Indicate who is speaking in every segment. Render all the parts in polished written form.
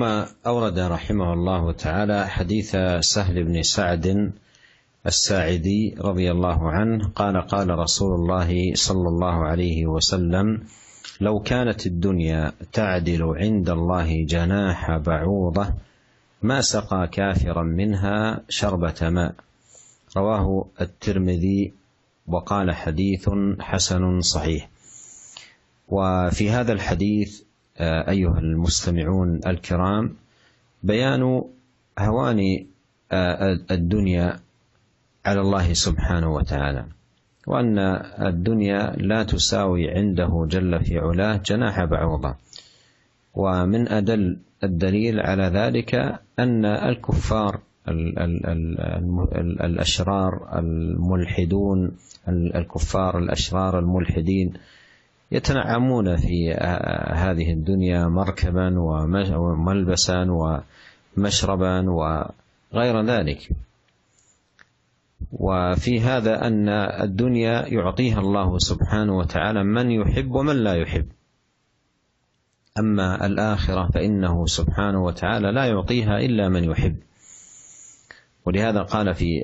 Speaker 1: ثم أورد رحمه الله تعالى حديث سهل بن سعد الساعدي رضي الله عنه قال: قال رسول الله صلى الله عليه وسلم: لو كانت الدنيا تعدل عند الله جناح بعوضة ما سقى كافرا منها شربة ماء. رواه الترمذي وقال: حديث حسن صحيح. وفي هذا الحديث أيها المستمعون الكرام بيان هوان الدنيا على الله سبحانه وتعالى، وأن الدنيا لا تساوي عنده جل في علاه جناح بعوضة. ومن أدل الدليل على ذلك أن الكفار الأشرار الملحدون، الكفار الأشرار الملحدين يتنعمون في هذه الدنيا مركبا وملبسا ومشربا وغير ذلك. وفي هذا أن الدنيا يعطيها الله سبحانه وتعالى من يحب ومن لا يحب، أما الآخرة فإنه سبحانه وتعالى لا يعطيها إلا من يحب. ولهذا قال في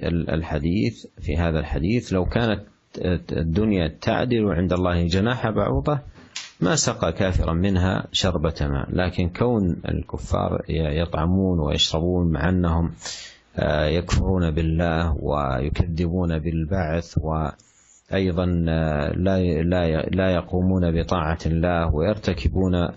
Speaker 1: هذا الحديث: لو كانت الدنيا تعدل عند الله جناح بعوضة ما سقى كافرا منها شربة ماء. لكن كون الكفار يطعمون ويشربون مع أنهم يكفرون بالله ويكذبون بالبعث، وأيضا لا يقومون بطاعة الله ويرتكبون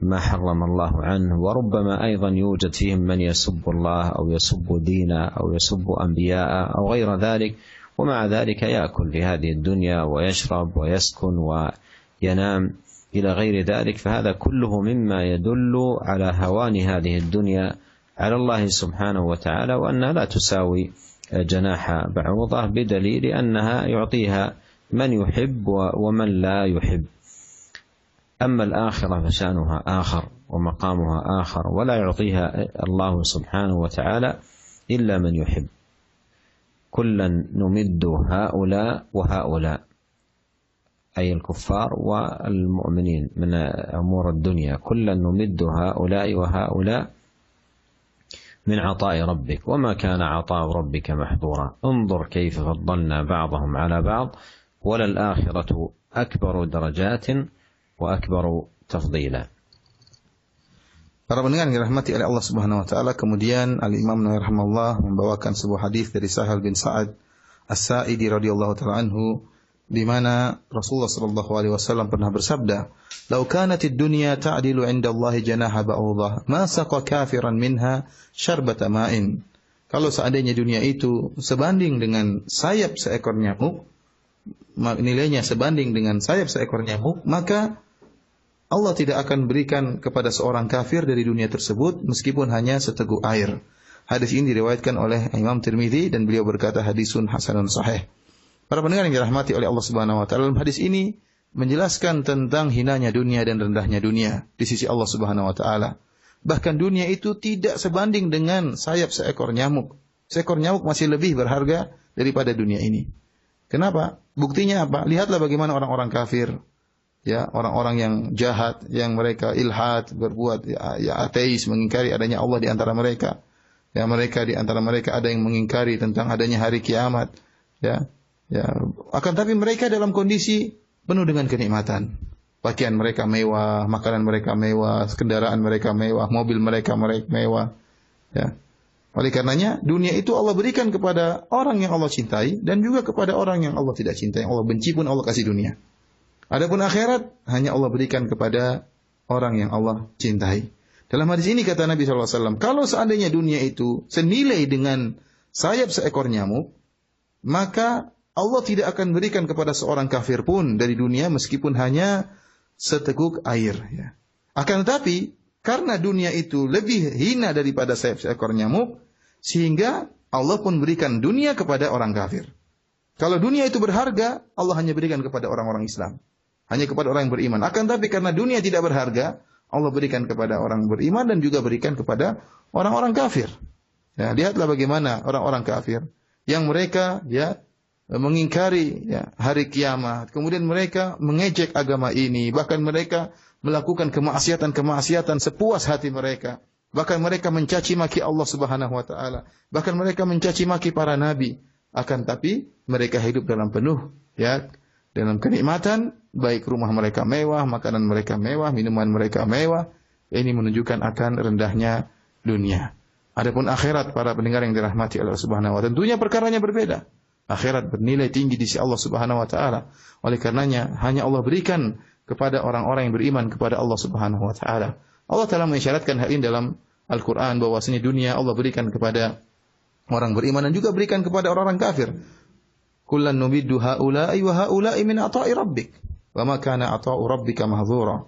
Speaker 1: ما حرم الله عنه، وربما أيضا يوجد فيهم من يسب الله أو يسب دينه أو يسب أنبياء أو غير ذلك، ومع ذلك يأكل في هذه الدنيا ويشرب ويسكن وينام إلى غير ذلك. فهذا كله مما يدل على هوان هذه الدنيا على الله سبحانه وتعالى، وأنها لا تساوي جناح بعوضة، بدليل أنها يعطيها من يحب ومن لا يحب. أما الآخرة فشأنها آخر ومقامها آخر، ولا يعطيها الله سبحانه وتعالى إلا من يحب. كلا نمد هؤلاء وهؤلاء، أي الكفار والمؤمنين، من أمور الدنيا، كلا نمد هؤلاء وهؤلاء من عطاء ربك وما كان عطاء ربك محظورا. انظر كيف فضلنا بعضهم على بعض وللآخرة أكبر درجات وأكبر تفضيلا.
Speaker 2: Para pendengar yang dirahmati oleh Allah Subhanahu wa taala, kemudian Al-Imam Nawawi rahimahullah membawakan sebuah hadis dari Sahal bin Sa'ad As-Sa'idi radhiyallahu taala anhu, di mana Rasulullah sallallahu alaihi wasallam pernah bersabda, "Lau kanatid dunya ta'dilu 'inda Allahi janaha ba'udah, ma saqa kafiran minha syarbata ma'in." Kalau seandainya dunia itu sebanding dengan sayap seekor nyamuk, nilainya sebanding dengan sayap seekor nyamuk, maka Allah tidak akan berikan kepada seorang kafir dari dunia tersebut meskipun hanya seteguk air. Hadis ini diriwayatkan oleh Imam Tirmidzi dan beliau berkata hadisun hasanun sahih. Para pendengar yang dirahmati oleh Allah Subhanahu wa taala, dalam hadis ini menjelaskan tentang hinanya dunia dan rendahnya dunia di sisi Allah Subhanahu wa taala. Bahkan dunia itu tidak sebanding dengan sayap seekor nyamuk. Seekor nyamuk masih lebih berharga daripada dunia ini. Kenapa? Buktinya apa? Lihatlah bagaimana orang-orang kafir, ya, orang-orang yang jahat, yang mereka ilhad, berbuat ya ateis, mengingkari adanya Allah di antara mereka. Ya, mereka di antara mereka ada yang mengingkari tentang adanya hari kiamat, ya. Ya, akan tapi mereka dalam kondisi penuh dengan kenikmatan. Pakaian mereka mewah, makanan mereka mewah, kendaraan mereka mewah, mobil mereka mewah. Ya. Oleh karenanya, dunia itu Allah berikan kepada orang yang Allah cintai dan juga kepada orang yang Allah tidak cintai. Yang Allah benci pun Allah kasih dunia. Adapun akhirat hanya Allah berikan kepada orang yang Allah cintai. Dalam hadis ini kata Nabi SAW, kalau seandainya dunia itu senilai dengan sayap seekor nyamuk, maka Allah tidak akan berikan kepada seorang kafir pun dari dunia meskipun hanya seteguk air. Ya. Akan tetapi, karena dunia itu lebih hina daripada sayap seekor nyamuk, sehingga Allah pun berikan dunia kepada orang kafir. Kalau dunia itu berharga, Allah hanya berikan kepada orang-orang Islam. Hanya kepada orang yang beriman. Akan tetapi karena dunia tidak berharga, Allah berikan kepada orang beriman dan juga berikan kepada orang-orang kafir. Ya, lihatlah bagaimana orang-orang kafir yang mereka mengingkari hari kiamat, kemudian mereka mengejek agama ini, bahkan mereka melakukan kemaksiatan-kemaksiatan sepuas hati mereka. Bahkan mereka mencaci maki Allah Subhanahu wa taala. Bahkan mereka mencaci maki para nabi. Akan tapi mereka hidup dalam penuh ya, dalam kenikmatan, baik rumah mereka mewah, makanan mereka mewah, minuman mereka mewah. Ini menunjukkan akan rendahnya dunia. Adapun akhirat, para pendengar yang dirahmati Allah Subhanahu wa taala, tentunya perkaranya berbeda. Akhirat bernilai tinggi di sisi Allah Subhanahu wa taala. Oleh karenanya hanya Allah berikan kepada orang-orang yang beriman kepada Allah Subhanahu wa taala. Allah telah mengisyaratkan hal ini dalam Al-Qur'an bahwasanya dunia Allah berikan kepada orang beriman dan juga berikan kepada orang-orang kafir. Kullan numiddu haula'i wa haula'i min ata'i rabbik. Wa ma kana ata'u rabbika mahdzura.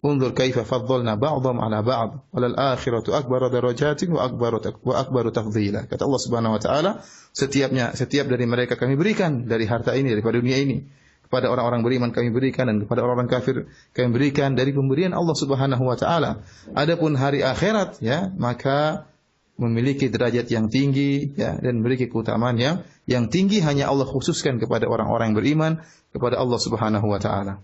Speaker 2: Unzur kaifa faddalna ba'dhum 'ala ba'd. Walal akhiratu akbaru darajatin wa akbaru tafdhila. Kata Allah Subhanahu wa taala, setiap dari mereka kami berikan dari harta ini, daripada dunia ini. Kepada orang-orang beriman kami berikan, dan kepada orang-orang kafir kami berikan dari pemberian Allah Subhanahu wa taala. Adapun hari akhirat ya, maka memiliki derajat yang tinggi ya, dan memiliki keutamaan yang tinggi hanya Allah khususkan kepada orang-orang yang beriman kepada Allah Subhanahu wa taala.